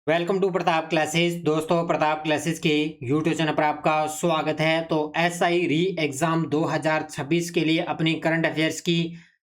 Welcome to Pratap classes. दोस्तों, Pratap classes के YouTube channel पर आपका स्वागत है। तो एसआई री एग्ज़ाम 2026 के लिए अपनी करंट अफेयर्स की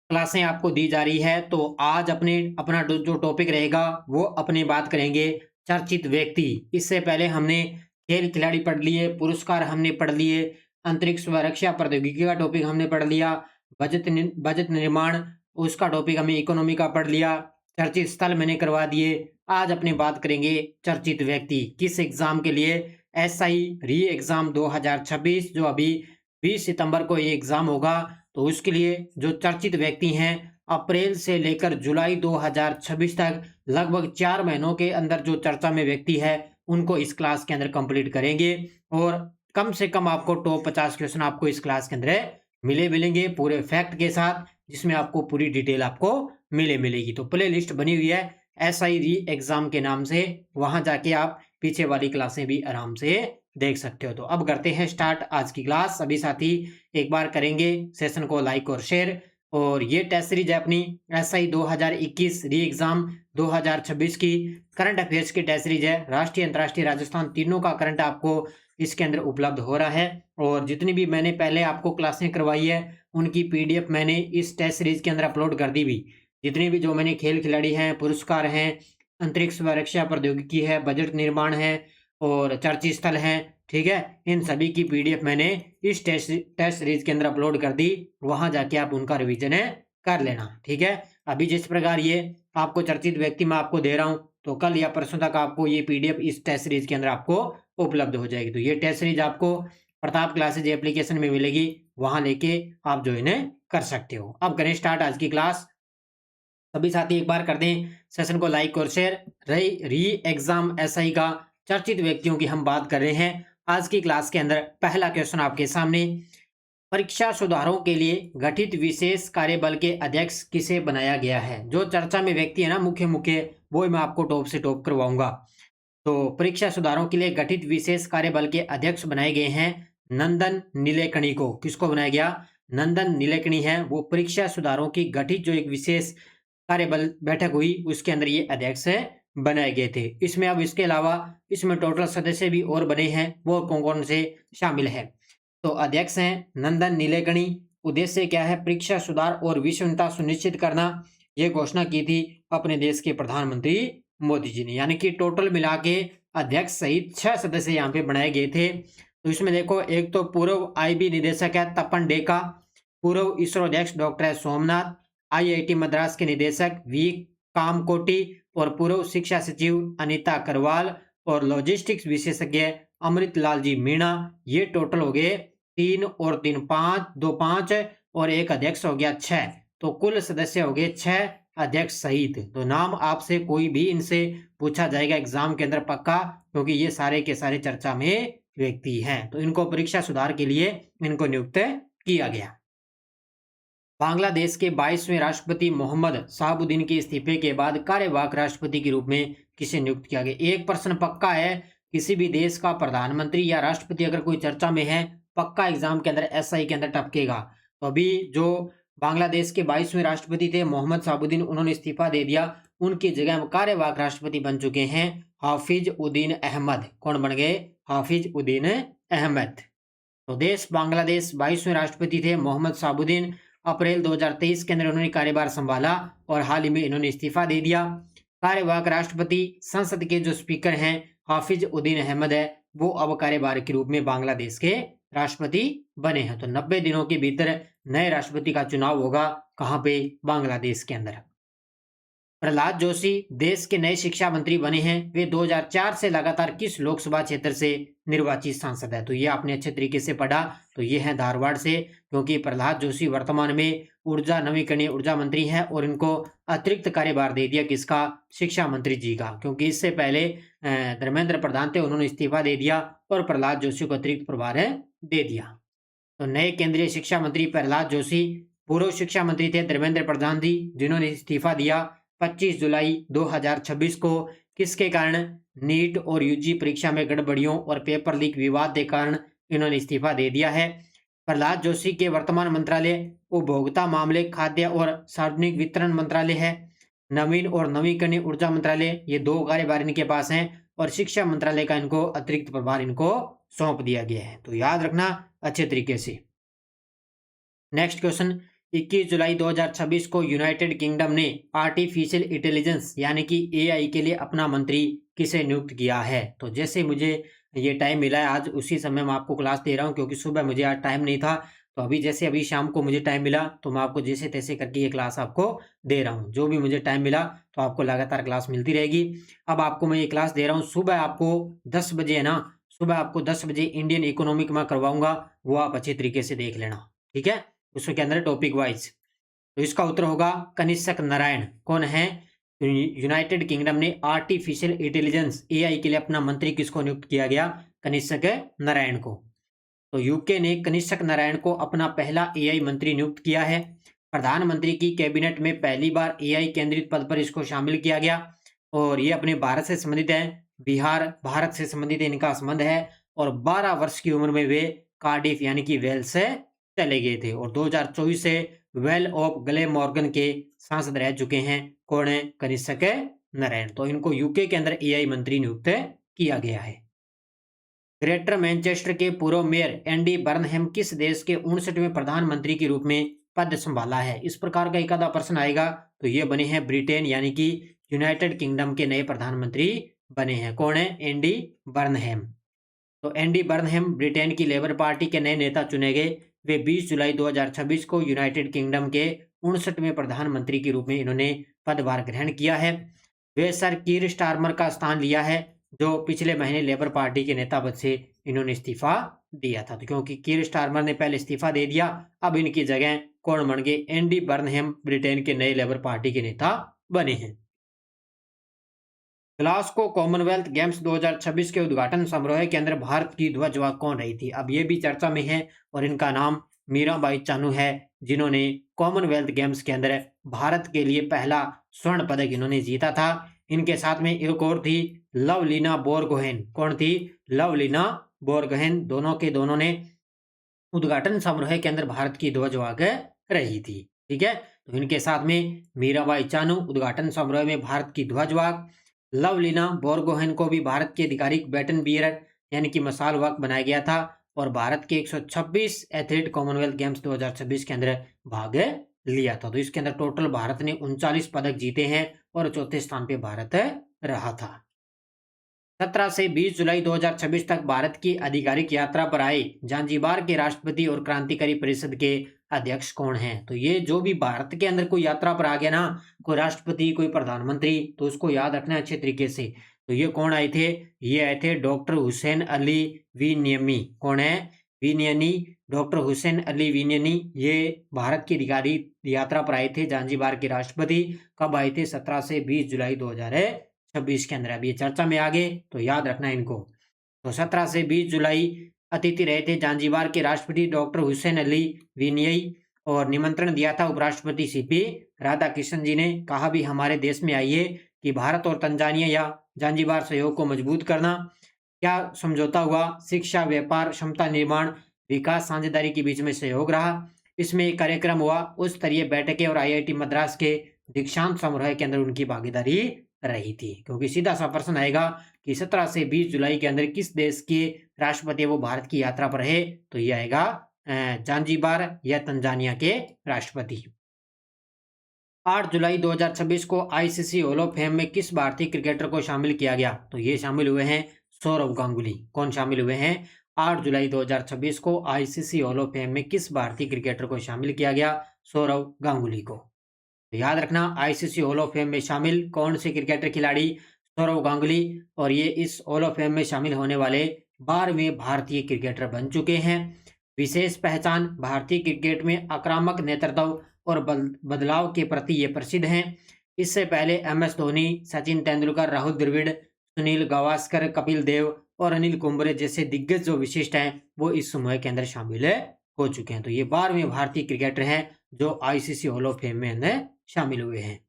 क्लासें आपको दी जा रही है। तो आज अपना जो टॉपिक रहेगा वो अपनी बात करेंगे चर्चित व्यक्ति। इससे पहले हमने खेल खिलाड़ी पढ़ लिए, पुरस्कार हमने पढ़ लिए, अंतरिक्ष व रक्षा प्रौद्योगिकी का टॉपिक हमने पढ़ लिया, बजट निर्माण उसका टॉपिक हमें इकोनॉमी का पढ़ लिया, चर्चित स्थल मैंने करवा दिए। आज अपनी बात करेंगे चर्चित व्यक्ति किस एग्जाम के लिए, एसआई री एग्जाम 2026 जो अभी 20 सितंबर को ये एग्जाम होगा। तो उसके लिए जो चर्चित व्यक्ति हैं, अप्रैल से लेकर जुलाई 2026 तक लगभग 4 महीनों के अंदर जो चर्चा में व्यक्ति है उनको इस क्लास के अंदर कंप्लीट करेंगे। और कम से कम आपको टॉप 50 क्वेश्चन आपको इस क्लास के अंदर मिलेंगे पूरे फैक्ट के साथ, जिसमें आपको पूरी डिटेल आपको मिलेगी। तो प्ले लिस्ट बनी हुई है एसआई री एग्जाम के नाम से, वहां जाके आप पीछे वाली क्लासें भी आराम से देख सकते हो। तो अब करते हैं स्टार्ट आज की क्लास। सभी साथी एक बार करेंगे सेशन को लाइक और शेयर। और ये टेस्ट सीरीज है अपनी एसआई 2021 री एग्जाम 2026 की करंट अफेयर्स की टेस्ट सीरीज है। राष्ट्रीय, अंतर्राष्ट्रीय, राजस्थान तीनों का करंट आपको इसके अंदर उपलब्ध हो रहा है। और जितनी भी मैंने पहले आपको क्लासें करवाई है उनकी पीडीएफ मैंने इस टेस्ट सीरीज के अंदर अपलोड कर दी भी। जितनी भी जो मैंने खेल खिलाड़ी हैं, पुरस्कार हैं, अंतरिक्ष व रक्षा प्रौद्योगिकी है, बजट निर्माण है और चर्चित स्थल है, ठीक है, इन सभी की पीडीएफ मैंने इस टेस्ट सीरीज के अंदर अपलोड कर दी। वहां जाके आप उनका रिवीजन है कर लेना, ठीक है। अभी जिस प्रकार ये आपको चर्चित व्यक्ति मैं आपको दे रहा हूं, तो कल या परसों तक आपको ये पीडीएफ इस टेस्ट सीरीज के अंदर आपको उपलब्ध हो जाएगी। तो ये टेस्ट सीरीज आपको प्रताप क्लासेज एप्लीकेशन में मिलेगी, वहां लेके आप ज्वाइन कर सकते हो। अब करें स्टार्ट आज की क्लास। सभी साथी एक बार कर दें सेशन को लाइक और शेयर। री एग्जाम एसआई का चर्चित व्यक्तियों की हम बात कर रहे हैं आज की क्लास के अंदर। पहला क्वेश्चन आपके सामने, परीक्षा सुधारों के लिए गठित विशेष कार्यबल के अध्यक्ष किसे बनाया गया है? जो चर्चा में व्यक्ति है ना, मुख्य मुख्य, वो मैं आपको टॉप से टॉप करवाऊंगा। तो परीक्षा सुधारों के लिए गठित विशेष कार्यबल के अध्यक्ष बनाए गए हैं नंदन नीलेकणी को। किसको बनाया गया? नंदन नीलेकणी है वो परीक्षा सुधारों की गठित जो एक विशेष कार्यबल बैठक हुई उसके अंदर ये अध्यक्ष बनाए गए थे। इसमें अब इसके अलावा इसमें टोटल सदस्य भी और बने हैं, वो कौन कौन से शामिल है? तो अध्यक्ष हैं नंदन नीलेकणी। उद्देश्य क्या है? परीक्षा सुधार और विश्वसनीयता सुनिश्चित करना। ये घोषणा की थी अपने देश के प्रधानमंत्री मोदी जी ने। यानी कि टोटल मिला के अध्यक्ष सहित 6 सदस्य यहाँ पे बनाए गए थे। तो इसमें देखो, एक तो पूर्व आईबी निदेशक है तपन डेका, पूर्व इसरो अध्यक्ष डॉक्टर है सोमनाथ, आईआईटी मद्रास के निदेशक वी कामकोटी और पूर्व शिक्षा सचिव अनीता करवाल और लॉजिस्टिक्स विशेषज्ञ अमृत लाल जी मीणा। ये टोटल हो गए 3 और 3 5, 2 5 और एक अध्यक्ष हो गया 6। तो कुल सदस्य हो गए 6 अध्यक्ष सहित। तो नाम आपसे कोई भी इनसे पूछा जाएगा एग्जाम के अंदर पक्का, क्योंकि ये सारे के सारे चर्चा में व्यक्ति हैं। तो इनको परीक्षा सुधार के लिए इनको नियुक्त किया गया। बांग्लादेश के 22वें राष्ट्रपति मोहम्मद शहाबुद्दीन के इस्तीफे के बाद कार्यवाहक राष्ट्रपति के रूप में किसे नियुक्त किया गया? एक प्रश्न पक्का है, किसी भी देश का प्रधानमंत्री या राष्ट्रपति अगर कोई चर्चा में है, पक्का एग्जाम के अंदर एसआई के अंदर टपकेगा। तो अभी जो बांग्लादेश के 22वें राष्ट्रपति थे मोहम्मद शहाबुद्दीन, उन्होंने इस्तीफा दे दिया। उनकी जगह कार्यवाहक राष्ट्रपति बन चुके हैं हाफिज उद्दीन अहमद। कौन बन गए? हाफिज उद्दीन अहमद। तो देश बांग्लादेश 22वें राष्ट्रपति थे मोहम्मद शहाबुद्दीन। अप्रैल 2023 के अंदर उन्होंने कार्यभार संभाला और हाल ही में इन्होंने इस्तीफा दे दिया। कार्यवाहक राष्ट्रपति संसद के जो स्पीकर हैं हाफिज उद्दीन अहमद है, वो अब कार्यभार के रूप में बांग्लादेश के राष्ट्रपति बने हैं। तो 90 दिनों के भीतर नए राष्ट्रपति का चुनाव होगा। कहां पे? बांग्लादेश के अंदर। प्रहलाद जोशी देश के नए शिक्षा मंत्री बने हैं। वे 2004 से लगातार किस लोकसभा क्षेत्र से निर्वाचित सांसद है? तो ये आपने अच्छे तरीके से पढ़ा। तो ये है धारवाड़ से, क्योंकि प्रहलाद जोशी वर्तमान में ऊर्जा नवीकरणीय ऊर्जा मंत्री हैं और इनको अतिरिक्त कार्यभार दे दिया किसका? शिक्षा मंत्री जी का। क्योंकि इससे पहले धर्मेंद्र प्रधान थे, उन्होंने इस्तीफा दे दिया और प्रहलाद जोशी को अतिरिक्त प्रभार दे दिया। तो नए केंद्रीय शिक्षा मंत्री प्रहलाद जोशी। पूर्व शिक्षा मंत्री थे धर्मेंद्र प्रधान जी, जिन्होंने इस्तीफा दिया 25 जुलाई 2026 को। किसके कारण? नीट और यूजी परीक्षा में गड़बड़ियों और पेपर लीक विवाद के कारण इन्होंने इस्तीफा दे दिया है। प्रहलाद जोशी के वर्तमान मंत्रालय उपभोक्ता मामले, खाद्य और सार्वजनिक वितरण मंत्रालय है। नवीन और नवीकरणीय ऊर्जा मंत्रालय, ये 2 कार्यभार इनके पास हैं और शिक्षा मंत्रालय का इनको अतिरिक्त प्रभार इनको सौंप दिया गया है। तो याद रखना अच्छे तरीके से। नेक्स्ट क्वेश्चन, 21 जुलाई 2026 को यूनाइटेड किंगडम ने आर्टिफिशियल इंटेलिजेंस यानी कि एआई के लिए अपना मंत्री किसे नियुक्त किया है? तो जैसे मुझे ये टाइम मिला है आज उसी समय मैं आपको क्लास दे रहा हूँ, क्योंकि सुबह मुझे आज टाइम नहीं था। तो अभी शाम को मुझे टाइम मिला तो मैं आपको जैसे तैसे करके ये क्लास आपको दे रहा हूँ। जो भी मुझे टाइम मिला तो आपको लगातार क्लास मिलती रहेगी। अब आपको मैं ये क्लास दे रहा हूँ, सुबह आपको 10 बजे है ना, सुबह आपको 10 बजे इंडियन इकोनॉमिक में करवाऊंगा, वो आप अच्छे तरीके से देख लेना, ठीक है। उसके के अंदर टॉपिक वाइज। तो इसका उत्तर होगा कनिष्क नारायण। कौन है? यूनाइटेड किंगडम ने आर्टिफिशियल इंटेलिजेंस एआई के लिए अपना मंत्री किसको नियुक्त किया गया? कनिष्क नारायण को। तो यूके ने कनिष्क नारायण को अपना पहला एआई मंत्री नियुक्त किया है। प्रधानमंत्री की कैबिनेट में पहली बार एआई केंद्रित पद पर इसको शामिल किया गया और ये अपने भारत से संबंधित है। बिहार भारत से संबंधित इनका संबंध है और 12 वर्ष की उम्र में वे कार्डिफ यानी कि वेल्स से चले गए थे और 2024 से वेल ऑफ ग्लेमॉर्गन के सांसद रह चुके हैं। कौन है? कनिष्क नारायण। तो इनको यूके के अंदर एआई मंत्री नियुक्त किया गया है। ग्रेटर मैनचेस्टर के पूर्व मेयर एंडी बर्नहैम किस देश के 59वें प्रधानमंत्री के रूप में पद संभाला है? इस प्रकार का एक आधा प्रश्न आएगा तो ये बने हैं ब्रिटेन यानी कि यूनाइटेड किंगडम के नए प्रधानमंत्री बने हैं। कौन है? Andy Burnham. तो एंडी बर्नहैम ब्रिटेन की लेबर पार्टी के नए नेता चुने गए। वे 20 जुलाई 2026 को यूनाइटेड किंगडम के 59वें प्रधानमंत्री के रूप में इन्होंने पदभार ग्रहण किया है। वे सर कीर स्टारमर का स्थान लिया है, जो पिछले महीने लेबर पार्टी के नेता पद से इन्होंने इस्तीफा दिया था। तो क्योंकि कीर स्टारमर ने पहले इस्तीफा दे दिया, अब इनकी जगह कौन बन गए? एंडी बर्नहैम ब्रिटेन के नए लेबर पार्टी के नेता बने हैं। ग्लासगो कॉमनवेल्थ गेम्स 2026 के उद्घाटन समारोह के अंदर भारत की ध्वजवाहक कौन रही थी? अब ये भी चर्चा में है और इनका नाम मीराबाई चानू है, जिन्होंने कॉमनवेल्थ गेम्स के अंदर भारत के लिए पहला स्वर्ण पदक इन्होंने जीता था। इनके साथ में एक और थी लवलीना बोरगोहेन। कौन थी? लवलीना बोरगोहेन। दोनों के दोनों ने उद्घाटन समारोह के अंदर भारत की ध्वजवाहक रही थी, ठीक है। तो इनके साथ में मीराबाई चानू उद्घाटन समारोह में भारत की ध्वजवाहक, लवलीना बोरगोहेन को भी भारत की आधिकारिक बैटन बियरर यानी कि मसाल वाहक बनाया गया था और भारत के 126 एथलीट कॉमनवेल्थ गेम्स 2026 के अंदर भाग लिया था। तो इसके अंदर टोटल भारत ने 39 पदक जीते हैं और चौथे स्थान पे भारत रहा था। 17 से 20 जुलाई 2026 तक भारत की आधिकारिक यात्रा पर आए जांजीबार के राष्ट्रपति और क्रांतिकारी परिषद के अध्यक्ष कौन हैं? तो ये जो भी भारत के अंदर कोई यात्रा पर आ गया ना, कोई राष्ट्रपति कोई प्रधानमंत्री, तो उसको याद रखना है अच्छे तरीके से। तो ये कौन आए थे? ये आए थे डॉक्टर हुसैन अली विनियमी। कौन है? विनियनी। डॉक्टर हुसैन अली विनियनी ये भारत की आधिकारिक यात्रा पर आए थे जांजीबार के राष्ट्रपति। कब आए थे? 17 से 20 जुलाई 2026 के अंदर। अब ये चर्चा में आ गए तो याद रखना इनको। तो 17 से 20 जुलाई अतिथि रहे थे जांजीबार के राष्ट्रपति डॉक्टर हुसैन अली विनियई और निमंत्रण दिया था उपराष्ट्रपति सीपी राधाकृष्णन जी ने। कहा भी हमारे देश में आइए कि भारत और तंजानिया या जांजीबार सहयोग को मजबूत करना। क्या समझौता हुआ? शिक्षा, व्यापार, क्षमता निर्माण, विकास, साझेदारी के बीच में सहयोग रहा। इसमें एक कार्यक्रम हुआ, उच्च स्तरीय बैठकें और आईआईटी मद्रास के दीक्षांत समारोह के अंदर उनकी भागीदारी रही थी। क्योंकि सीधा सा प्रश्न आएगा कि 17 से 20 जुलाई के अंदर किस देश के राष्ट्रपति वो भारत की यात्रा पर है? तो ये आएगा जांजीबार या तंजानिया के राष्ट्रपति। 8 जुलाई 2026 को आईसीसी हॉल ऑफ फेम में किस भारतीय क्रिकेटर को शामिल किया गया? तो ये शामिल हुए हैं सौरव गांगुली। कौन शामिल हुए हैं? 8 जुलाई 2026 को आईसीसी हॉल ऑफ फेम में किस भारतीय क्रिकेटर को शामिल किया गया? सौरव गांगुली को। तो याद रखना आईसीसी हॉल ऑफ फेम में शामिल कौन से क्रिकेटर खिलाड़ी? सौरव गांगुली। और ये इस हॉल ऑफ फेम में शामिल होने वाले 12वें भारतीय क्रिकेटर बन चुके हैं। विशेष पहचान, भारतीय क्रिकेट में आक्रामक नेतृत्व और बदलाव के प्रति ये प्रसिद्ध हैं। इससे पहले एमएस धोनी, सचिन तेंदुलकर, राहुल द्रविड़, सुनील गावस्कर, कपिल देव और अनिल कुंबले जैसे दिग्गज जो विशिष्ट हैं वो इस समूह के अंदर शामिल हो चुके हैं। तो ये 12वें भारतीय क्रिकेटर हैं जो आईसीसी हॉल ऑफ फेम में अंदर शामिल हुए हैं।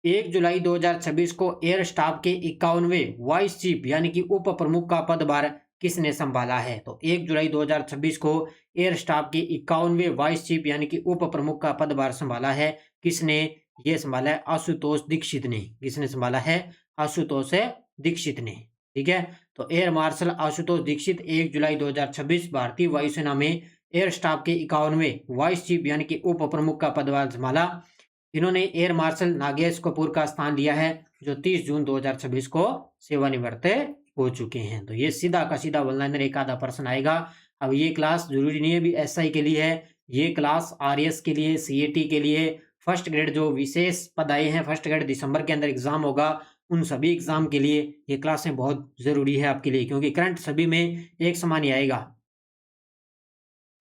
1 जुलाई 2026 को एयर स्टाफ के 51वें वाइस चीफ यानी कि उप प्रमुख का पदभार किसने संभाला है? तो 1 जुलाई 2026 को एयर स्टाफ के 51वें वाइस चीफ यानी कि उप प्रमुख का पदभार संभाला है। किसने? ये संभाला है आशुतोष दीक्षित ने। किसने संभाला है? आशुतोष दीक्षित ने। ठीक है, तो एयर मार्शल आशुतोष दीक्षित 1 जुलाई 2026 भारतीय वायुसेना में एयर स्टाफ के 51वें वाइस चीफ यानी कि उप प्रमुख का पदभार संभाला। इन्होंने एयर मार्शल नागेश कपूर का स्थान लिया है, जो 30 जून 2026 को सेवानिवृत्त हो चुके हैं। तो ये सीधा का सीधा वन लाइनर एक आधा प्रश्न आएगा। अब ये क्लास जरूरी नहीं है भी एसआई के लिए है, ये क्लास आरएस के लिए, सीएटी के लिए, फर्स्ट ग्रेड जो विशेष पद आए हैं, फर्स्ट ग्रेड दिसंबर के अंदर एग्जाम होगा, उन सभी एग्जाम के लिए ये क्लासें बहुत जरूरी है आपके लिए, क्योंकि करंट सभी में एक समान ही आएगा।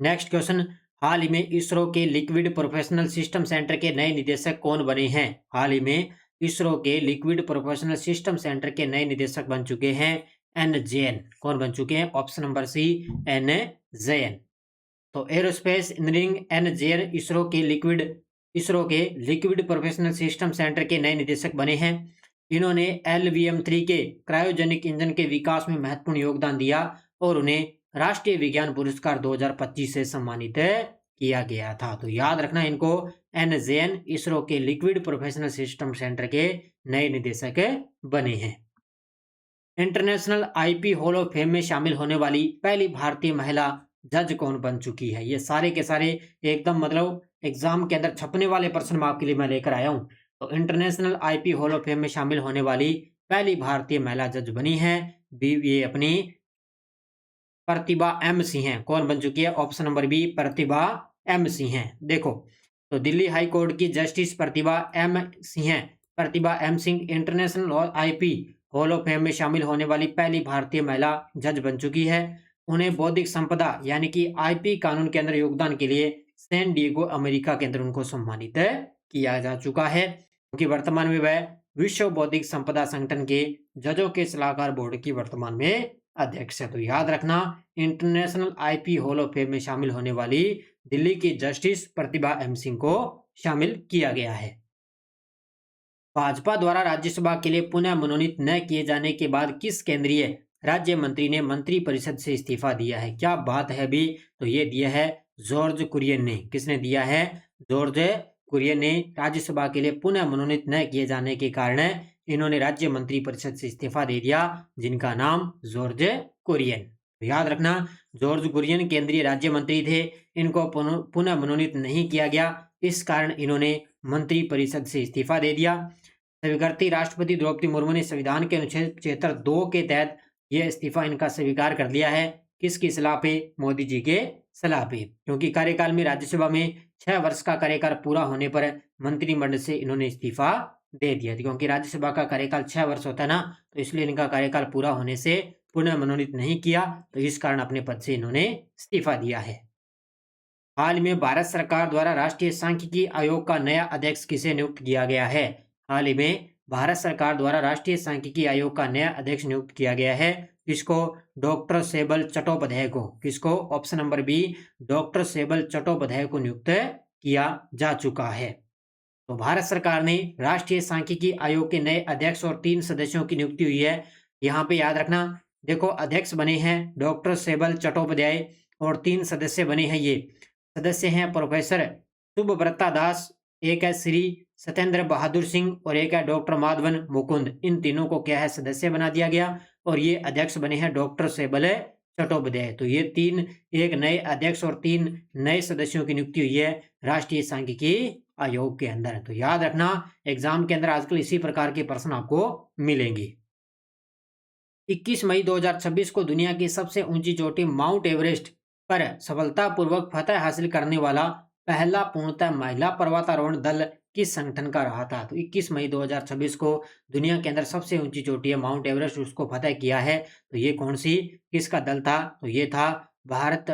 नेक्स्ट क्वेश्चन, हाल ही में इसरो के लिक्विड प्रोफेशनल सिस्टम सेंटर के नए निदेशक कौन बने हैं? हाल ही में इसरो के लिक्विड प्रोफेशनल सिस्टम सेंटर के नए निदेशक बन चुके हैं एन जैन। कौन बन चुके हैं? Option number C, N Jain. तो aerospace engineering N Jain ISRO के लिक्विड प्रोफेशनल सिस्टम सेंटर के नए निदेशक बने हैं। इन्होंने LVM-3 के क्रायोजेनिक इंजन के विकास में महत्वपूर्ण योगदान दिया और उन्हें राष्ट्रीय विज्ञान पुरस्कार 2025 से सम्मानित किया गया था। तो याद रखना इनको, एन जैन इसरो के लिक्विड प्रोफेशनल सिस्टम सेंटर के नए निदेशक बने हैं। International IP hall of fame में शामिल होने वाली पहली भारतीय महिला जज कौन बन चुकी है? ये सारे के सारे एकदम मतलब एग्जाम के अंदर छपने वाले प्रश्न आपके लिए मैं लेकर आया हूं। तो international IP hall of fame में शामिल होने वाली पहली भारतीय महिला जज बनी है ये अपनी प्रतिभा M सिंह हैं। कौन बन चुकी है? ऑप्शन नंबर बी, प्रतिभा M सिंह हैं। देखो, तो दिल्ली हाई कोर्ट की जस्टिस प्रतिभा M सिंह हैं। प्रतिभा M Singh international IP hall of fame में शामिल होने वाली पहली भारतीय महिला जज बन चुकी है। उन्हें बौद्धिक संपदा यानी कि IP कानून के अंदर योगदान के लिए सैन डिएगो अमेरिका के अंदर उनको सम्मानित किया जा चुका है, क्योंकि वर्तमान में वह विश्व बौद्धिक संपदा संगठन के जजों के सलाहकार बोर्ड की वर्तमान में अध्यक्ष है। तो याद रखना, international IP hall of fame में शामिल होने वाली दिल्ली की जस्टिस प्रतिभा M सिंह को शामिल किया गया है। भाजपा द्वारा राज्यसभा के लिए पुनः मनोनीत न किए जाने के बाद किस केंद्रीय राज्य मंत्री ने मंत्रिपरिषद से इस्तीफा दिया है? क्या बात है भी, तो ये दिया है जॉर्ज कुरियन ने। किसने दिया है? जॉर्ज कुरियन ने राज्यसभा के लिए पुनः मनोनीत न किए जाने के कारण इन्होंने राज्य मंत्रिपरिषद से इस्तीफा दे दिया, जिनका नाम जॉर्ज कुरियन। याद रखना, जॉर्ज कुरियन केंद्रीय राज्य मंत्री थे, इनको पुनः मनोनीत नहीं किया गया, इस कारण इन्होंने मंत्रिपरिषद से इस्तीफा दे दिया। स्वीकृति राष्ट्रपति द्रौपदी मुर्मू ने संविधान के अनुच्छेद 76(2) के तहत यह इस्तीफा इनका स्वीकार कर लिया है। किसकी सलाह पे? मोदी जी के सलाह पे, क्योंकि कार्यकाल में राज्यसभा में 6 वर्ष का कार्यकाल पूरा होने पर मंत्रिमंडल से इन्होंने इस्तीफा दे दिया था, क्योंकि राज्यसभा का कार्यकाल 6 वर्ष होता है ना, तो इसलिए इनका कार्यकाल पूरा होने से पुनः मनोनीत नहीं किया, तो इस कारण अपने पद से इन्होंने इस्तीफा दिया है। हाल में भारत सरकार द्वारा राष्ट्रीय सांख्यिकी आयोग का नया अध्यक्ष किसे नियुक्त किया गया है? हाल ही में भारत सरकार द्वारा राष्ट्रीय सांख्यिकी आयोग का नया अध्यक्ष नियुक्त किया गया है। किसको? डॉक्टर सेबल चट्टोपाध्याय को। किसको? Option number B, doctor Sebal Chattopadhyay को नियुक्त किया जा चुका है। तो भारत सरकार ने राष्ट्रीय सांख्यिकी आयोग के नए अध्यक्ष और 3 सदस्यों की नियुक्ति हुई है। यहाँ पे याद रखना, देखो अध्यक्ष बने हैं डॉक्टर सेबल चट्टोपाध्याय और 3 सदस्य बने हैं। ये सदस्य हैं प्रोफेसर सुब्रता दास, एक है श्री सत्येंद्र बहादुर सिंह और एक है डॉक्टर माधवन मुकुंद। इन तीनों को क्या है? सदस्य बना दिया गया और ये अध्यक्ष बने हैं डॉक्टर सेबल चट्टोपाध्याय। तो ये 3, एक नए अध्यक्ष और 3 नए सदस्यों की नियुक्ति हुई है राष्ट्रीय सांख्यिकी आयोग के अंदर। तो याद रखना, एग्जाम के अंदर आजकल इसी प्रकार के प्रश्न आपको मिलेंगे। 21 मई 2026 को दुनिया की सबसे ऊंची चोटी माउंट एवरेस्ट पर सफलतापूर्वक फतह हासिल करने वाला पहला पूर्णतः महिला पर्वतारोहण दल किस संगठन का रहा था? तो 21 मई 2026 को दुनिया के अंदर सबसे ऊंची चोटी है माउंट एवरेस्ट, उसको फतह किया है। तो ये कौन सी, किसका दल था? तो ये था भारत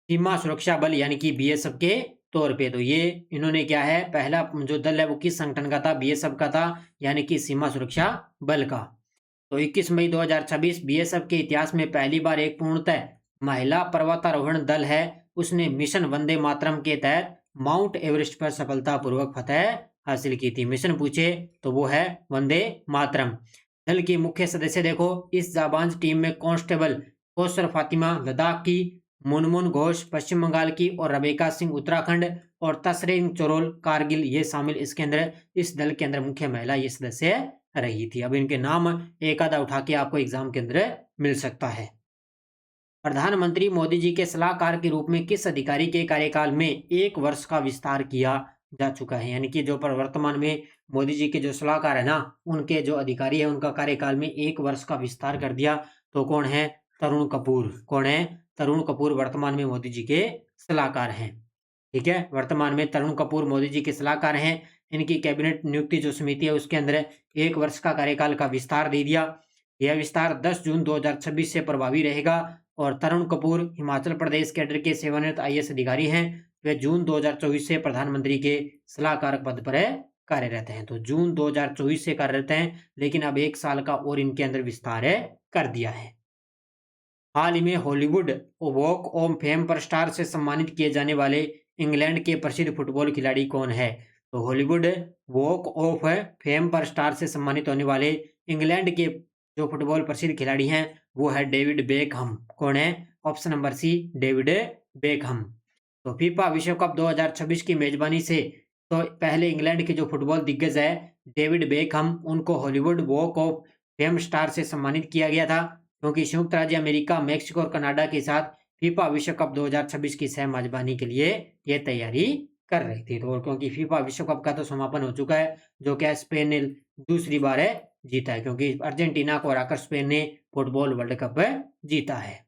सीमा सुरक्षा बल यानी कि BSF के तौर पे। तो ये इन्होंने क्या है, पहला जो दल है वो किस संगठन का था? BSF का था, यानी कि सीमा सुरक्षा बल का। तो 21 मई 2026 BSF के इतिहास में पहली बार एक पूर्णतः महिला पर्वतारोहण दल है, उसने मिशन वंदे मातरम के तहत माउंट एवरेस्ट पर सफलतापूर्वक फतह हासिल की थी। मिशन पूछे तो वो है वंदे मातरम। दल की मुख्य सदस्य देखो, इस जाबांज टीम में कांस्टेबल कौसर फातिमा लद्दाख की, मुनमुन घोष पश्चिम बंगाल की और रबेका सिंह उत्तराखंड और तसरेंग चोरोल कारगिल ये शामिल इसके अंदर, इस दल के अंदर मुख्य महिला ये सदस्य रही थी। अब इनके नाम एक आधा उठा के आपको एग्जाम के अंदर मिल सकता है। प्रधानमंत्री मोदी जी के सलाहकार के रूप में किस अधिकारी के कार्यकाल में 1 वर्ष का विस्तार किया जा चुका है? यानी कि जो वर्तमान में मोदी जी के जो सलाहकार है ना, उनके जो अधिकारी है उनका कार्यकाल में 1 वर्ष का विस्तार कर दिया। तो कौन है? तरुण कपूर। कौन है? तरुण कपूर वर्तमान में मोदी जी के सलाहकार हैं। ठीक है, वर्तमान में तरुण कपूर मोदी जी के सलाहकार हैं। इनकी कैबिनेट नियुक्ति जो समिति है उसके अंदर 1 वर्ष का कार्यकाल का विस्तार दे दिया। यह विस्तार 10 जून 2026 से प्रभावी रहेगा। और तरुण कपूर हिमाचल प्रदेश कैडर के सेवानिवृत्त आईएएस अधिकारी हैं। वे जून 2024 से प्रधानमंत्री के सलाहकार पद पर कार्यरत हैं। तो जून 2024 से कार्यरत हैं, लेकिन अब 1 साल का और इनके अंदर विस्तार कर दिया है। हाल ही में हॉलीवुड वॉक ऑफ फेम पर स्टार से सम्मानित किए जाने वाले इंग्लैंड के प्रसिद्ध फुटबॉल खिलाड़ी कौन है? तो हॉलीवुड वॉक ऑफ फेम पर स्टार से सम्मानित होने वाले इंग्लैंड के जो फुटबॉल प्रसिद्ध खिलाड़ी हैं वो है डेविड बेकहम। कौन है? Option number C, David Beckham. तो फीफा विश्व कप 2026 की मेजबानी से तो पहले इंग्लैंड के जो फुटबॉल दिग्गज है डेविड बेकहम, उनको Hollywood walk of fame star से सम्मानित किया गया था, क्योंकि संयुक्त राज्य अमेरिका, मैक्सिको और कनाडा के साथ फीफा विश्व कप 2026 की सह मेजबानी के लिए ये तैयारी कर रही थी। तो क्योंकि फीफा विश्व कप का तो समापन हो चुका है, जो क्या स्पेन ने दूसरी बार जीता है, क्योंकि अर्जेंटीना को हराकर स्पेन ने फुटबॉल वर्ल्ड कप जीता है।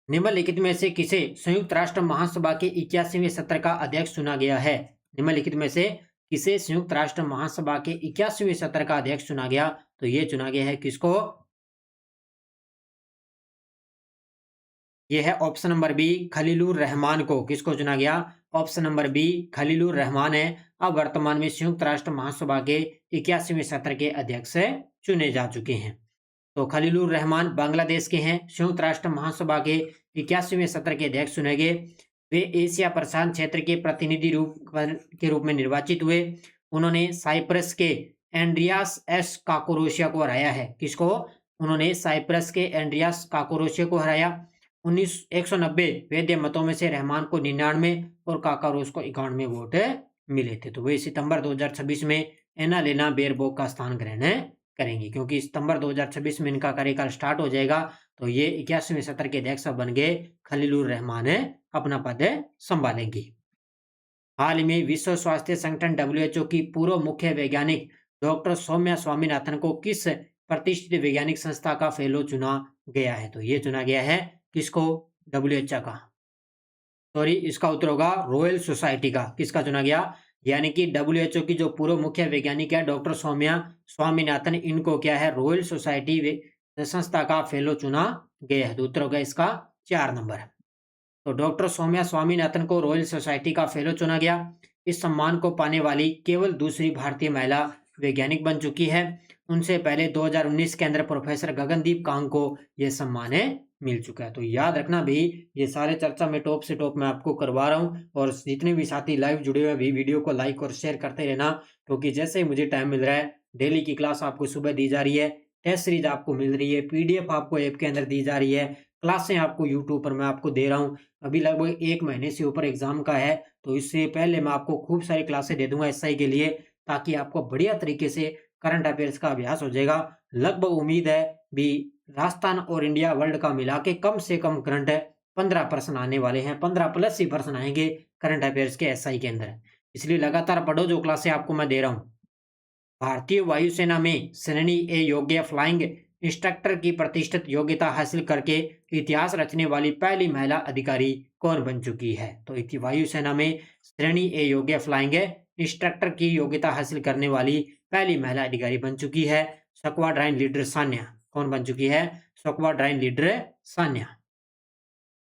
निम्नलिखित में से किसे संयुक्त राष्ट्र महासभा के 81वें सत्र का अध्यक्ष चुना गया है? निम्नलिखित में से किसे संयुक्त राष्ट्र महासभा के 81वें सत्र का अध्यक्ष चुना गया? तो ये चुना गया है किसको? ये है option number B, Khalilur Rahman को। किसको चुना गया? Option number B, Khalilur Rahman है अब वर्तमान में संयुक्त राष्ट्र महासभा के 81वें सत्र के अध्यक्ष चुने जा चुके हैं। तो खलीलुर रहमान बांग्लादेश के हैं, संयुक्त राष्ट्र महासभा के 81वें सत्र के अध्यक्ष चुने गए। वे एशिया प्रशांत क्षेत्र के प्रतिनिधि के रूप में निर्वाचित हुए। उन्होंने साइप्रस के एंड्रियास एस काकोरोशिया को हराया है। किसको? उन्होंने साइप्रस के एंड्रियास काकोरोशिया को हराया। 190 वैध मतों में से रहमान को 99 और काकारोस को 91 वोट मिले थे। तो वे सितंबर 2026 में एनालेना बेयरबोक का स्थान ग्रहण करेंगे, क्योंकि सितंबर 2026 में इनका कार्यकाल स्टार्ट हो जाएगा। तो ये 81वें सत्र के अध्यक्ष बन गए, खलीलुर रहमान अपना पद संभालेंगे। हाल ही में विश्व स्वास्थ्य संगठन WHO की पूर्व मुख्य वैज्ञानिक डॉक्टर सौम्या स्वामीनाथन को किस प्रतिष्ठित वैज्ञानिक संस्था का फेलो चुना गया है? तो ये चुना गया है किसको? WHO का, सॉरी, इसका उत्तर होगा रॉयल सोसाइटी का। किसका चुना गया? यानी कि WHO की जो पूर्व मुख्य वैज्ञानिक है डॉक्टर सौम्या स्वामीनाथन, इनको क्या है? रॉयल सोसाइटी संस्था का फेलो चुना गया है। तो उत्तर होगा इसका 4 नंबर। तो डॉक्टर सौम्या स्वामीनाथन को रॉयल सोसाइटी का फेलो चुना गया। इस सम्मान को पाने वाली केवल दूसरी भारतीय महिला वैज्ञानिक बन चुकी है। उनसे पहले 2019 के अंदर प्रोफेसर गगनदीप कांग को यह सम्मान मिल चुका है। तो याद रखना भी, ये सारे चर्चा में टॉप से टॉप मैं आपको करवा रहा हूँ। और जितने भी साथी लाइव जुड़े हुए भी वीडियो को लाइक और शेयर करते रहना, क्योंकि जैसे ही मुझे टाइम मिल रहा है डेली की क्लास आपको सुबह दी जा रही है, टेस्ट सीरीज आपको मिल रही है, PDF आपको ऐप के अंदर दी जा रही है, क्लासें आपको यूट्यूब पर मैं आपको दे रहा हूँ। अभी लगभग 1 महीने से ऊपर एग्जाम का है, तो इससे पहले मैं आपको खूब सारी क्लासें दे दूंगा SI के लिए, ताकि आपको बढ़िया तरीके से करंट अफेयर्स का अभ्यास हो जाएगा। लगभग उम्मीद है भी राजस्थान और इंडिया वर्ल्ड का मिला के कम से कम करंट 15 प्रश्न आने वाले हैं, 15 प्लस ही प्रश्न आएंगे करंट अफेयर्स के SI के अंदर। इसलिए लगातार पढ़ो जो क्लासें आपको मैं दे रहा हूँ। भारतीय वायुसेना में श्रेणी ए योग्य फ्लाइंग इंस्ट्रक्टर की प्रतिष्ठित योग्यता हासिल करके इतिहास रचने वाली पहली महिला अधिकारी कौन बन चुकी है? तो वायुसेना में श्रेणी ए योग्य फ्लाइंग इंस्ट्रक्टर की योग्यता हासिल करने वाली पहली महिला अधिकारी बन चुकी है स्क्वाड्रन लीडर सान्या। कौन बन चुकी है? Squadron leader Sanya.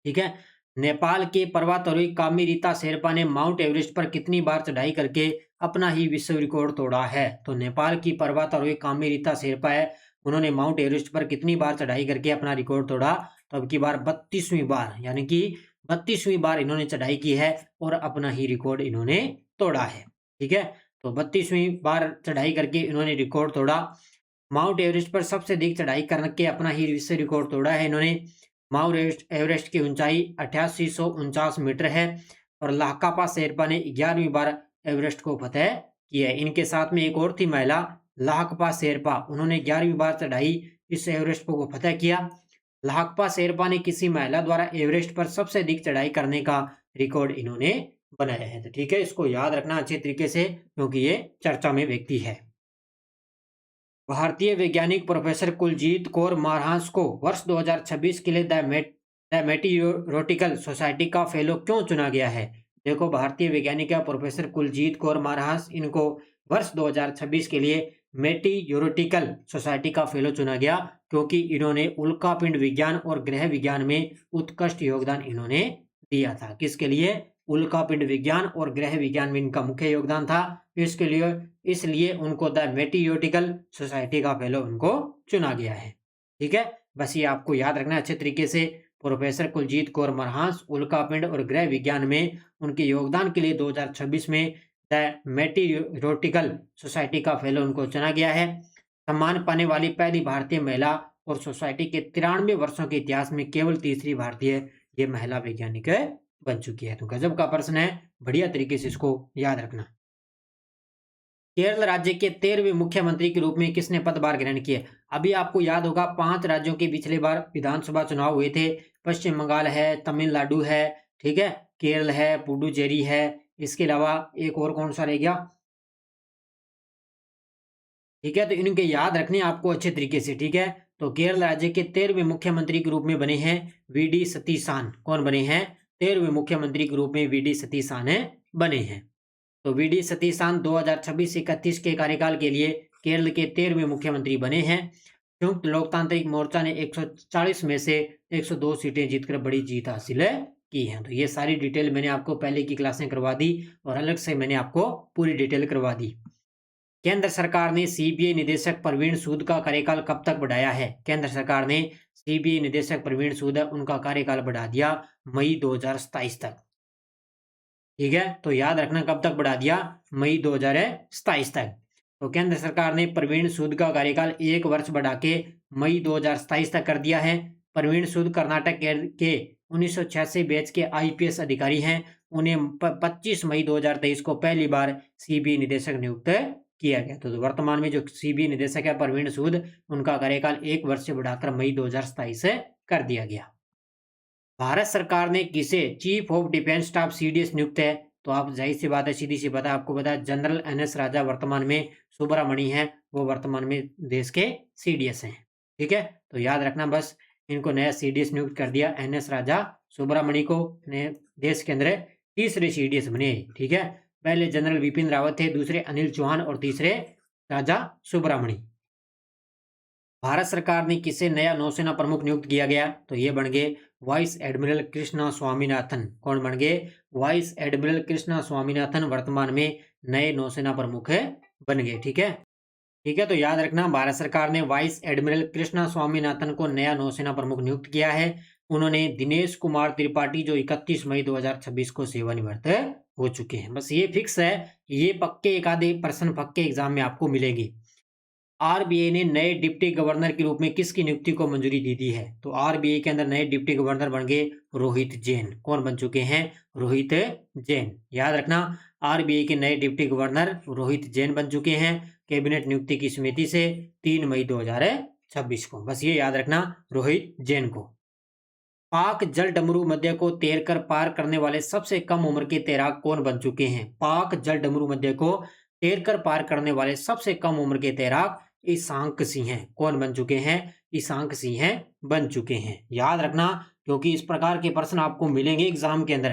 ठीक है। नेपाल के पर्वतारोही कामी रीता शेरपा ने माउंट एवरेस्ट पर कितनी बार चढ़ाई करके अपना ही विश्व रिकॉर्ड तोड़ा है? तो नेपाल की पर्वतारोही कामी रीता शेरपा है, उन्होंने माउंट एवरेस्ट पर कितनी बार चढ़ाई करके अपना रिकॉर्ड तोड़ा? तो अब की बार 32वीं बार, यानी कि 32वीं बार इन्होंने चढ़ाई की है और अपना ही रिकॉर्ड इन्होंने तोड़ा है। ठीक है, तो 32वीं बार चढ़ाई करके इन्होंने रिकॉर्ड तोड़ा। माउंट एवरेस्ट पर सबसे अधिक चढ़ाई करके अपना ही विश्व रिकॉर्ड तोड़ा है इन्होंने। माउंट एवरेस्ट की ऊंचाई 8849 मीटर है। और लाकापा शेरपा ने 11वीं बार एवरेस्ट को फतेह किया है। इनके साथ में एक और थी महिला लाकपा शेरपा, उन्होंने 11वीं बार चढ़ाई इस एवरेस्ट को फतेह किया। लाकपा शेरपा ने किसी महिला द्वारा एवरेस्ट पर सबसे अधिक चढ़ाई करने का रिकॉर्ड इन्होंने बनाया है। तो ठीक है, इसको याद रखना अच्छे तरीके से क्योंकि ये चर्चा में व्यक्ति है। भारतीय वैज्ञानिक प्रोफेसर कुलजीत कौर महाराज को वर्ष 2026 के लिए द मेटीरोटिकल सोसाइटी का फेलो क्यों चुना गया है? देखो, भारतीय वैज्ञानिक प्रोफेसर कुलजीत कौर महाराज, इनको वर्ष 2026 के लिए मेटीयोरिटिकल सोसाइटी का फेलो चुना गया क्योंकि इन्होंने उल्कापिंड विज्ञान और ग्रह विज्ञान में उत्कृष्ट योगदान इन्होंने दिया था। किसके लिए? उल्कापिंड विज्ञान और ग्रह विज्ञान में इनका मुख्य योगदान था। इसलिए उनको द मेटीयोरिटिकल सोसाइटी का फेलो उनको चुना गया है। ठीक है, बस ये आपको याद रखना अच्छे तरीके से। प्रोफेसर कुलजीत कौर महाराज उल्कापिंड और ग्रह विज्ञान में उनके योगदान के लिए 2026 में द मेटीरोटिकल सोसाइटी का फेलो उनको चुना गया है। सम्मान पाने वाली पहली भारतीय महिला और सोसाइटी के 93 वर्षों के इतिहास में केवल तीसरी भारतीय ये महिला वैज्ञानिक बन चुकी है। तो गजब का प्रश्न है, बढ़िया तरीके से इसको याद रखना। केरल राज्य के 13वें मुख्यमंत्री के रूप में किसने पदभार ग्रहण किया? अभी आपको याद होगा 5 राज्यों के पिछले बार विधानसभा चुनाव हुए थे। पश्चिम बंगाल है, तमिलनाडु है, ठीक है, केरल है, पुडुचेरी है, इसके अलावा एक और कौन सा रह गया? ठीक है, तो इनके याद रखने आपको अच्छे तरीके से। ठीक है, तो केरल राज्य के 13वें मुख्यमंत्री के रूप में बने हैं वीडी सतीशान। कौन बने हैं? 13वें मुख्यमंत्री के रूप में वीडी सतीशान बने हैं। तो वीडी सतीशान 2026-31 के कार्यकाल के लिए केरल के 13वें मुख्यमंत्री बने हैं। संयुक्त लोकतांत्रिक मोर्चा ने 140 में से 102 सीटें जीतकर बड़ी जीत हासिल की हैं। तो ये सारी डिटेल मैंने आपको पहले की क्लासें करवा दी और अलग से मैंने आपको पूरी डिटेल करवा दी। केंद्र सरकार ने सीबीआई निदेशक प्रवीण सूद का कार्यकाल कब तक बढ़ाया है? केंद्र सरकार ने सीबीआई निदेशक प्रवीण सूद उनका कार्यकाल बढ़ा दिया मई 2027 तक। ठीक है, तो याद रखना कब तक बढ़ा दिया? मई 2027 तक। तो केंद्र सरकार ने प्रवीण सूद का कार्यकाल 1 वर्ष बढ़ा के मई 2027 तक कर दिया है। प्रवीण सूद कर्नाटक के 1986 बैच के आईपीएस अधिकारी हैं। उन्हें 25 मई 2023 को पहली बार सीबीआई निदेशक नियुक्त किया गया। तो वर्तमान में जो सीबीआई निदेशक है प्रवीण सूद, उनका कार्यकाल 1 वर्ष से बढ़ाकर मई 2027 कर दिया गया। भारत सरकार ने किसे chief of defence staff CDS नियुक्त है? तो आप जाहिर सी बात है, सीधी सी बात है, आपको पता है जनरल एनएस राजा वर्तमान में सुब्रमणी है, वो वर्तमान में देश के सीडीएस हैं। ठीक है, तो याद रखना, बस इनको नया सीडीएस नियुक्त कर दिया। एनएस राजा सुब्रमणी को देश के अंदर तीसरे सीडीएस बने। ठीक है, पहले जनरल विपिन रावत थे, दूसरे अनिल चौहान और तीसरे राजा सुब्रमणी। भारत सरकार ने किसे नया नौसेना प्रमुख नियुक्त किया गया? तो ये बन गए वाइस एडमिरल कृष्णा स्वामीनाथन। कौन बन गए? वाइस एडमिरल कृष्णा स्वामीनाथन वर्तमान में नए नौसेना प्रमुख बन गए। ठीक है, ठीक है, तो याद रखना, भारत सरकार ने वाइस एडमिरल कृष्णा स्वामीनाथन को नया नौसेना प्रमुख नियुक्त किया है। उन्होंने दिनेश कुमार त्रिपाठी जो 31 मई 2026 को सेवानिवृत्त हो चुके हैं। बस ये फिक्स है, ये पक्के एक आधे प्रश्न पक्के एग्जाम में आपको मिलेंगे। आरबीआई ने नए डिप्टी गवर्नर के रूप में किसकी नियुक्ति को मंजूरी दे दी है? तो आरबीआई के अंदर नए डिप्टी गवर्नर बन गए रोहित जैन। कौन बन चुके हैं? रोहित जैन। याद रखना, आरबीआई के नए डिप्टी गवर्नर रोहित जैन बन चुके हैं कैबिनेट नियुक्ति की समिति से 3 मई 2026 को। बस ये याद रखना, रोहित जैन को। पाक जल डमरू मध्य को तैरकर पार करने वाले सबसे कम उम्र के तैराक कौन बन चुके हैं? पाक जल डमरू मध्य को तैरकर पार करने वाले सबसे कम उम्र के तैराक ईशांक सिंह हैं। कौन बन चुके हैं? ईशांक सिंह बन चुके हैं। याद रखना, क्योंकि इस प्रकार के प्रश्न आपको मिलेंगे एग्जाम के अंदर।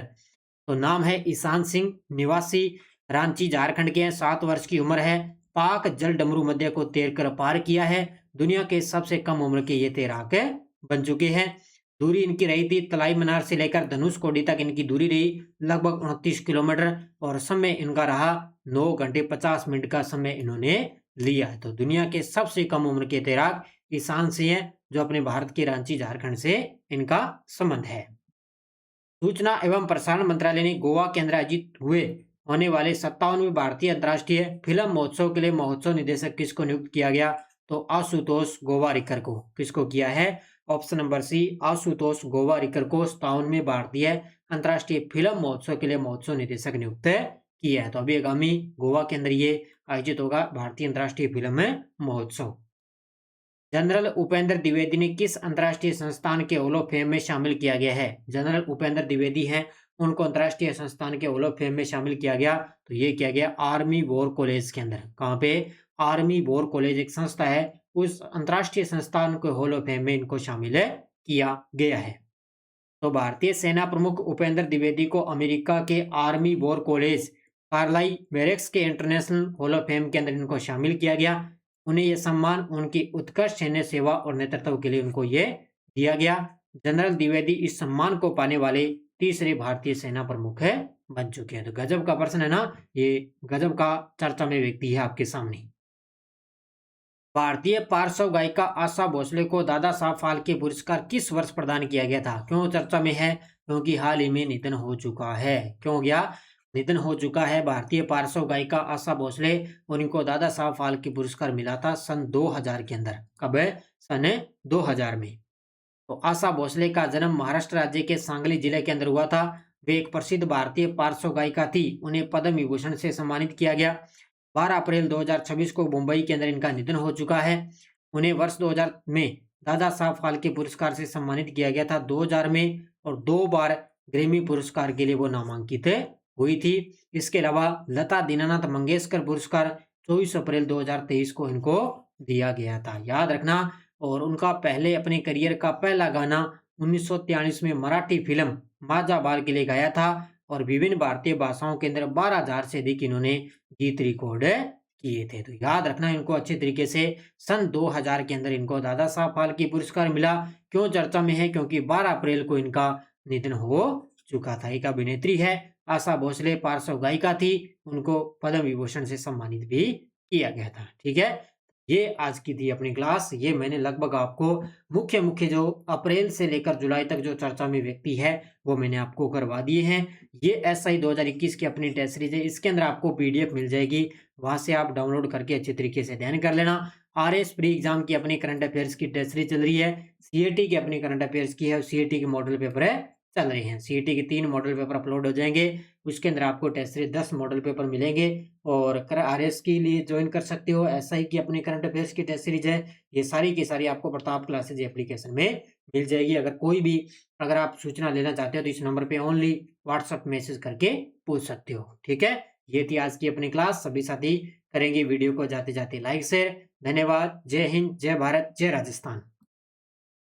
तो नाम है ईशांत सिंह, निवासी रांची झारखंड के हैं, 7 वर्ष की उम्र है। पाक जल डमरू मध्य को तैरकर पार किया है। दुनिया के सबसे कम उम्र के ये तैराक बन चुके हैं। दूरी इनकी रही थी तलाई मीनार से लेकर धनुषकोडी तक इनकी दूरी रही लगभग 29 किलोमीटर और समय इनका रहा 9 घंटे 50 मिनट का समय इन्होंने लिया है। तो दुनिया के सबसे कम उम्र के तैराक ईशान सिंह हैं, जो अपने भारत के रांची झारखंड से इनका संबंध है। सूचना एवं प्रसारण मंत्रालय ने गोवा के अंदर आयोजित होने वाले 57वें भारतीय अंतर्राष्ट्रीय फिल्म महोत्सव के लिए महोत्सव निदेशक किसको नियुक्त किया गया? तो आशुतोष गोवारिकर को। किसको किया है? Option number C, Ashutosh Gowariker को 57वें भारतीय अंतर्राष्ट्रीय फिल्म महोत्सव के लिए महोत्सव निदेशक नियुक्त किया है। तो अभी आगामी गोवा के अंदर ये आयोजित होगा भारतीय अंतर्राष्ट्रीय फिल्म महोत्सव। जनरल उपेंद्र द्विवेदी ने किस अंतर्राष्ट्रीय संस्थान के हॉल ऑफ फेम में शामिल किया गया है? जनरल उपेंद्र द्विवेदी हैं, उनको अंतर्राष्ट्रीय संस्थान के हॉल ऑफ फेम में शामिल किया गया। तो ये किया गया आर्मी वॉर कॉलेज के अंदर। कहाँ पे? आर्मी वॉर कॉलेज एक संस्था है, उस अंतर्राष्ट्रीय संस्थान के हॉल ऑफ फेम में इनको शामिल किया गया है। तो भारतीय सेना प्रमुख उपेंद्र द्विवेदी को अमेरिका के आर्मी वॉर कॉलेज कार्लाई बैरेक्स के इंटरनेशनल हॉल ऑफ फेम के अंदर इनको शामिल किया गया। उन्हें यह सम्मान उनकी उत्कृष्ट सैन्य सेवा और नेतृत्व के लिए उनको ये दिया गया। जनरल द्विवेदी इस सम्मान को पाने वाले तीसरे भारतीय सेना प्रमुख बन चुके हैं। तो गजब का प्रश्न है ना, ये गजब का चर्चा में व्यक्ति है आपके सामने। भारतीय पार्श्व गायिका आशा भोसले को दादा साहब फाल्के पुरस्कार किस वर्ष प्रदान किया गया था? क्यों चर्चा में है? क्योंकि हाल ही में निधन हो चुका है। क्यों गया? निधन हो चुका है भारतीय पार्श्व गायिका आशा भोसले, और इनको दादा साहब फाल्के पुरस्कार मिला था सन 2000 के अंदर। कब है? सन 2000 में। तो आशा भोसले का जन्म महाराष्ट्र राज्य के सांगली जिले के अंदर हुआ था। वे एक प्रसिद्ध भारतीय पार्श्व गायिका थी। उन्हें पद्म विभूषण से सम्मानित किया गया। 12 अप्रैल 2026 को मुंबई के अंदर इनका निधन हो चुका है। उन्हें वर्ष 2000 में दादा साहब फाल्के पुरस्कार से सम्मानित किया गया था 2000 में, और 2 बार ग्रैमी पुरस्कार के लिए वो नामांकित हुई थी। इसके अलावा लता दीनानाथ मंगेशकर पुरस्कार 24 अप्रैल 2023 को इनको दिया गया था, याद रखना। और उनका पहले अपने करियर का पहला गाना 1943 में मराठी फिल्म माझा बाल के लिए गाया था, और विभिन्न भारतीय भाषाओं के अंदर 12,000 से अधिक इन्होंने गीत रिकॉर्ड किए थे। तो याद रखना इनको अच्छे तरीके से। सन 2000 के अंदर इनको दादा साहब फाल्के पुरस्कार मिला। क्यों चर्चा में है? क्योंकि 12 अप्रैल को इनका निधन हो चुका था। एक अभिनेत्री है आशा भोसले, पार्श्व गायिका थी, उनको पद्म विभूषण से सम्मानित भी किया गया था। ठीक है, ये आज की थी अपनी क्लास। ये मैंने लगभग आपको मुख्य मुख्य जो अप्रैल से लेकर जुलाई तक जो चर्चा में व्यक्ति है वो मैंने आपको करवा दिए हैं। ये एसआई 2021 की अपनी टेस्ट सीरीज है, इसके अंदर आपको पीडीएफ मिल जाएगी, वहां से आप डाउनलोड करके अच्छे तरीके से अध्ययन कर लेना। आरएस प्री एग्जाम की अपनी करंट अफेयर्स की टेस्ट सीरीज चल रही है, सीएटी की अपनी करंट अफेयर्स की है, और सीएटी के मॉडल पेपर चल रहे हैं। सीईटी के 3 मॉडल पेपर अपलोड हो जाएंगे, उसके अंदर आपको टेस्ट सीरीज 10 मॉडल पेपर मिलेंगे। और आरएस के लिए ज्वाइन कर सकते हो, एसआई की अपनी करंट अफेयर्स की टेस्ट सीरीज है। ये सारी की सारी आपको प्रताप क्लासेज एप्लीकेशन में मिल जाएगी। अगर आप सूचना लेना चाहते हो तो इस नंबर पे ओनली व्हाट्सएप मैसेज करके पूछ सकते हो। ठीक है, ये थी आज की अपनी क्लास। सभी साथी करेंगे वीडियो को जाते जाते लाइक शेयर। धन्यवाद। जय हिंद, जय भारत, जय राजस्थान।